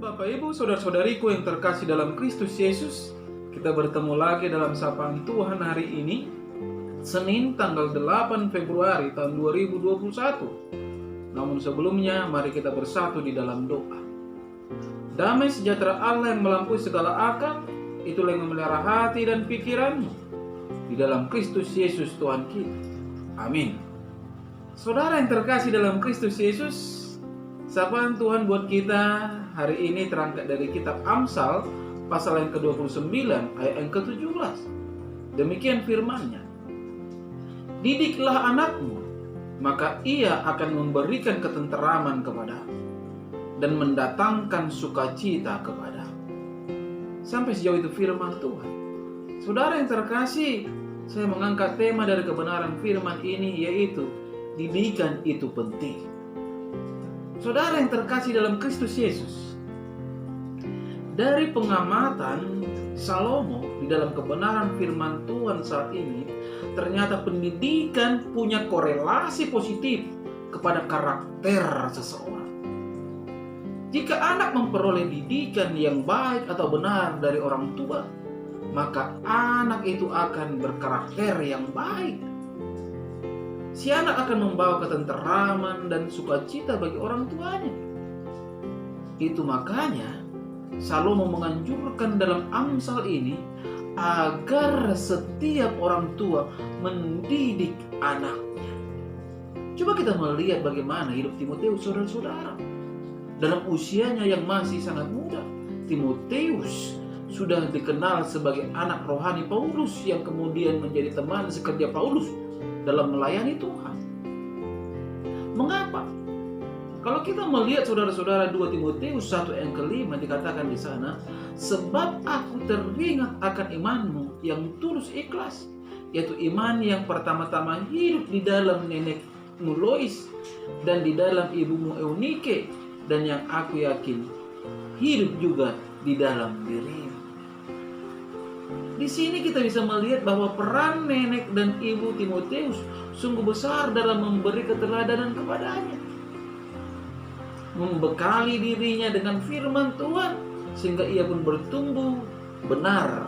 Bapak Ibu, saudara-saudariku yang terkasih dalam Kristus Yesus, kita bertemu lagi dalam sapaan Tuhan hari ini, Senin tanggal 8 Februari tahun 2021. Namun sebelumnya, mari kita bersatu di dalam doa. Damai sejahtera Allah yang melampaui segala akal, itulah yang memelihara hati dan pikiranmu di dalam Kristus Yesus Tuhan kita. Amin. Saudara yang terkasih dalam Kristus Yesus, sapaan Tuhan buat kita hari ini terangkat dari kitab Amsal pasal yang ke-29 ayat yang ke-17. Demikian firman-Nya. Didiklah anakmu, maka ia akan memberikan ketenteraman kepadamu dan mendatangkan sukacita kepadamu. Sampai sejauh itu firman Tuhan. Saudara yang terkasih, saya mengangkat tema dari kebenaran firman ini, yaitu didikan itu penting. Saudara yang terkasih dalam Kristus Yesus, dari pengamatan Salomo di dalam kebenaran firman Tuhan saat ini, ternyata pendidikan punya korelasi positif kepada karakter seseorang. Jika anak memperoleh didikan yang baik atau benar dari orang tua, maka anak itu akan berkarakter yang baik. Si anak akan membawa ketenteraman dan sukacita bagi orang tuanya. Itu makanya Salomo menganjurkan dalam Amsal ini agar setiap orang tua mendidik anaknya. Coba kita melihat bagaimana hidup Timotius, saudara-saudara. Dalam usianya yang masih sangat muda, Timotius sudah dikenal sebagai anak rohani Paulus yang kemudian menjadi teman sekerja Paulus dalam melayani Tuhan. Mengapa? Kalau kita melihat saudara-saudara 2 Timotius 1 yang ke-5 dikatakan di sana, sebab aku teringat akan imanmu yang tulus ikhlas, yaitu iman yang pertama-tama hidup di dalam nenekmu Lois dan di dalam ibumu Eunike, dan yang aku yakin hidup juga di dalam dirimu. Di sini kita bisa melihat bahwa peran nenek dan ibu Timotius sungguh besar dalam memberi keteladanan kepadanya, membekali dirinya dengan firman Tuhan sehingga ia pun bertumbuh benar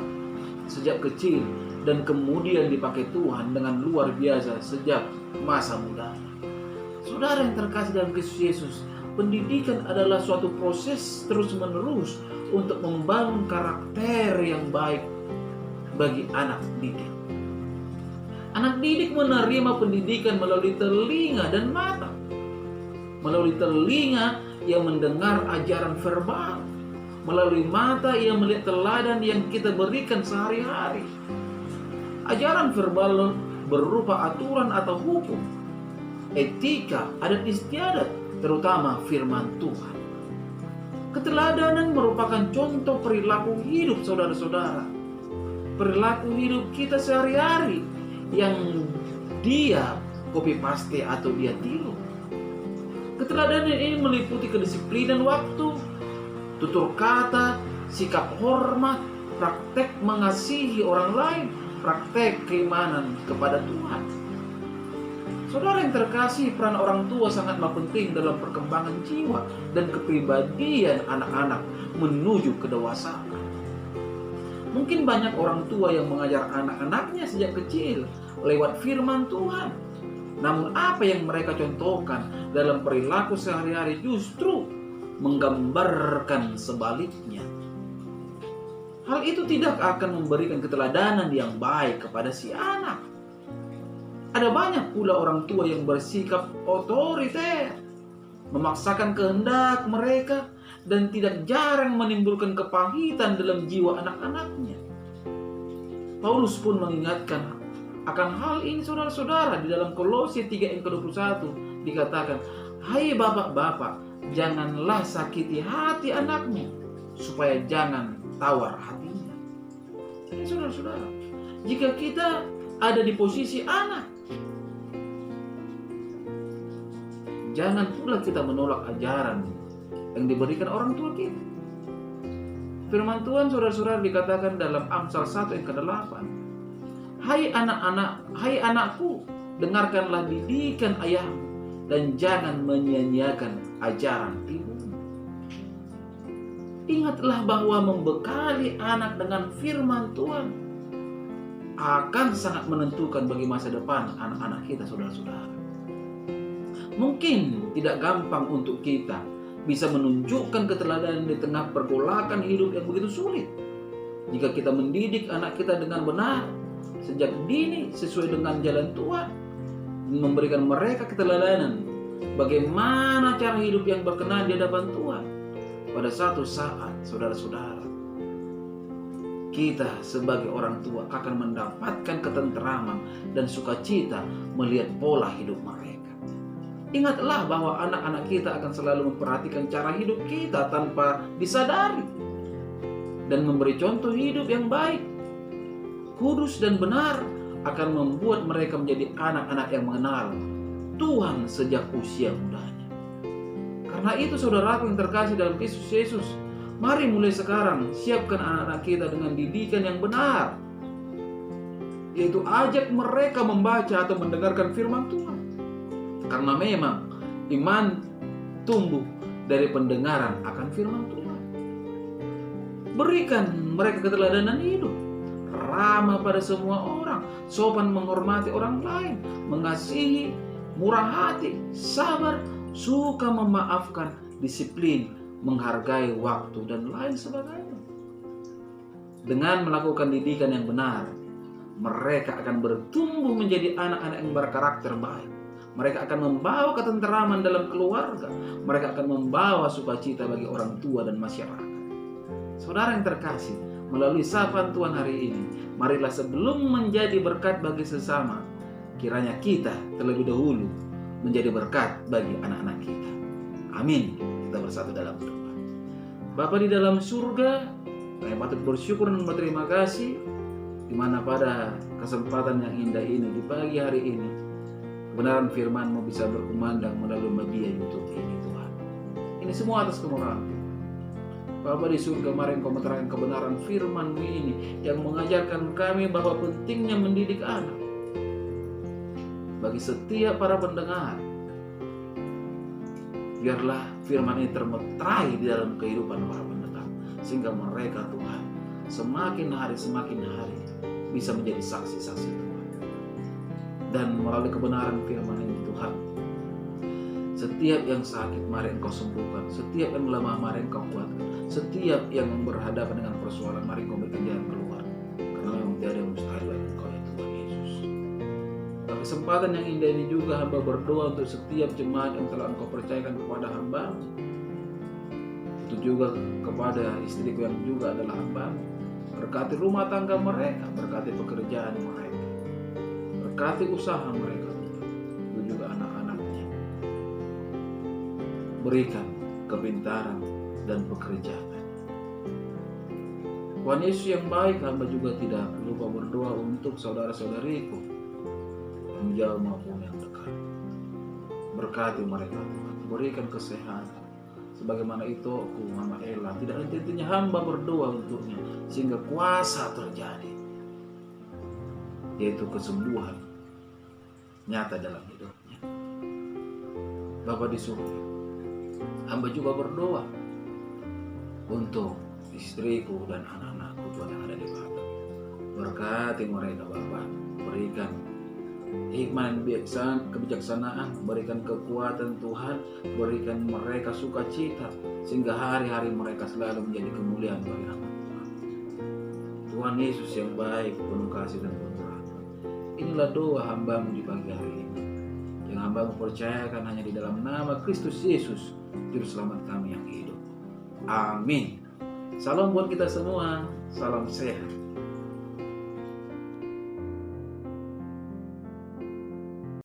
sejak kecil dan kemudian dipakai Tuhan dengan luar biasa sejak masa mudanya. Saudara yang terkasih dalam Kristus Yesus, pendidikan adalah suatu proses terus-menerus untuk membangun karakter yang baik bagi anak didik. Anak didik menerima pendidikan melalui telinga dan mata. Melalui telinga ia mendengar ajaran verbal. Melalui mata ia melihat teladan yang kita berikan sehari-hari. Ajaran verbal berupa aturan atau hukum, etika, adat istiadat, terutama firman Tuhan. Keteladanan merupakan contoh perilaku hidup saudara-saudara. Perilaku hidup kita sehari-hari yang dia copy paste atau dia tiru. Keteladanan ini meliputi kedisiplinan waktu, tutur kata, sikap hormat, praktek mengasihi orang lain, praktek keimanan kepada Tuhan. Saudara yang terkasih, peran orang tua sangatlah penting dalam perkembangan jiwa dan kepribadian anak-anak menuju kedewasaan. Mungkin banyak orang tua yang mengajar anak-anaknya sejak kecil lewat firman Tuhan. Namun apa yang mereka contohkan dalam perilaku sehari-hari justru menggambarkan sebaliknya. Hal itu tidak akan memberikan keteladanan yang baik kepada si anak. Ada banyak pula orang tua yang bersikap otoriter, memaksakan kehendak mereka, dan tidak jarang menimbulkan kepahitan dalam jiwa anak-anaknya. Paulus pun mengingatkan akan hal ini saudara-saudara di dalam Kolose 3 ayat ke-21 dikatakan, hai bapak-bapak, janganlah sakiti hati anakmu supaya jangan tawar hatinya. Ini saudara-saudara, jika kita ada di posisi anak, jangan pula kita menolak ajaran yang diberikan orang tua kita. Firman Tuhan saudara-saudara dikatakan dalam Amsal 1 ayat ke-8. Hai anak-anak, hai anakku, dengarkanlah didikan ayahmu dan jangan menyia-nyiakan ajaran ibumu. Ingatlah bahwa membekali anak dengan firman Tuhan akan sangat menentukan bagi masa depan anak-anak kita, saudara-saudara. Mungkin tidak gampang untuk kita bisa menunjukkan keteladanan di tengah pergolakan hidup yang begitu sulit. Jika kita mendidik anak kita dengan benar sejak dini sesuai dengan jalan Tuhan, memberikan mereka keteladanan bagaimana cara hidup yang berkenan di hadapan Tuhan, pada satu saat, saudara-saudara, kita sebagai orang tua akan mendapatkan ketenteraman dan sukacita melihat pola hidup mereka. Ingatlah bahwa anak-anak kita akan selalu memperhatikan cara hidup kita tanpa disadari dan memberi contoh hidup yang baik, kudus dan benar akan membuat mereka menjadi anak-anak yang mengenal Tuhan sejak usia mudanya. Karena itu, saudaraku yang terkasih dalam Kristus Yesus, mari mulai sekarang siapkan anak-anak kita dengan didikan yang benar, yaitu ajak mereka membaca atau mendengarkan firman Tuhan. Karena memang iman tumbuh dari pendengaran akan firman Tuhan. Berikan mereka keteladanan hidup, ramah pada semua orang, sopan menghormati orang lain, mengasihi, murah hati, sabar, suka memaafkan, disiplin, menghargai waktu, dan lain sebagainya. Dengan melakukan didikan yang benar, mereka akan bertumbuh menjadi anak-anak yang berkarakter baik. Mereka akan membawa ketenteraman dalam keluarga. Mereka akan membawa sukacita bagi orang tua dan masyarakat. Saudara yang terkasih, melalui sapaan Tuhan hari ini, marilah sebelum menjadi berkat bagi sesama, kiranya kita terlebih dahulu menjadi berkat bagi anak-anak kita. Amin. Kita bersatu dalam doa. Bapa di dalam surga, kami patut bersyukur dan berterima kasih di mana pada kesempatan yang indah ini di pagi hari ini kebenaran firman-Mu bisa berkumandang melalui media YouTube ini, Tuhan. Ini semua atas kemurahan Tuhan. Bapa di surga, mari Engkau menerangkan kebenaran firman-Mu ini yang mengajarkan kami bahwa pentingnya mendidik anak. Bagi setiap para pendengar, biarlah firman ini termeterai di dalam kehidupan para pendengar, sehingga mereka, Tuhan, semakin hari bisa menjadi saksi-saksi Tuhan. Dan melalui kebenaran firman ini, Tuhan, setiap yang sakit mari Engkau sembuhkan, setiap yang lemah mari Engkau kuatkan, setiap yang berhadapan dengan persoalan mari Engkau berikan jalan keluar, karena memang tiada yang mustahil bagi Engkau, ya Tuhan Yesus. Pada kesempatan yang indah ini juga hamba berdoa untuk setiap jemaat yang telah Engkau percayakan kepada hamba. Itu juga kepada istriku yang juga adalah hamba. Berkati rumah tangga mereka, berkati pekerjaan mereka, berkati usaha mereka, itu juga anak-anaknya. Berikan kepintaran dan pekerjaan. Tuhan Yesus yang baik, hamba juga tidak lupa berdoa untuk saudara-saudariku yang jauh maupun yang dekat. Berkati mereka Tuhan, berikan kesehatan. Sebagaimana itu aku, Mama Ella, tidak henti-hentinya hamba berdoa untuknya sehingga kuasa terjadi, yaitu kesembuhan nyata dalam hidupnya. Bapa di surga, hamba juga berdoa untuk istriku dan anak-anakku Tuhan yang ada di Bapa. Berkati mereka Bapa, berikan hikmat dan kebijaksanaan, berikan kekuatan Tuhan, berikan mereka sukacita sehingga hari-hari mereka selalu menjadi kemuliaan bagi nama Tuhan. Tuhan Yesus yang baik, penuh kasih dan pemurah. Inilah doa hamba-Mu di pagi hari ini, yang hamba-Mu percayakan hanya di dalam nama Kristus Yesus, Juru Selamat kami yang hidup. Amin. Salam buat kita semua, salam sehat.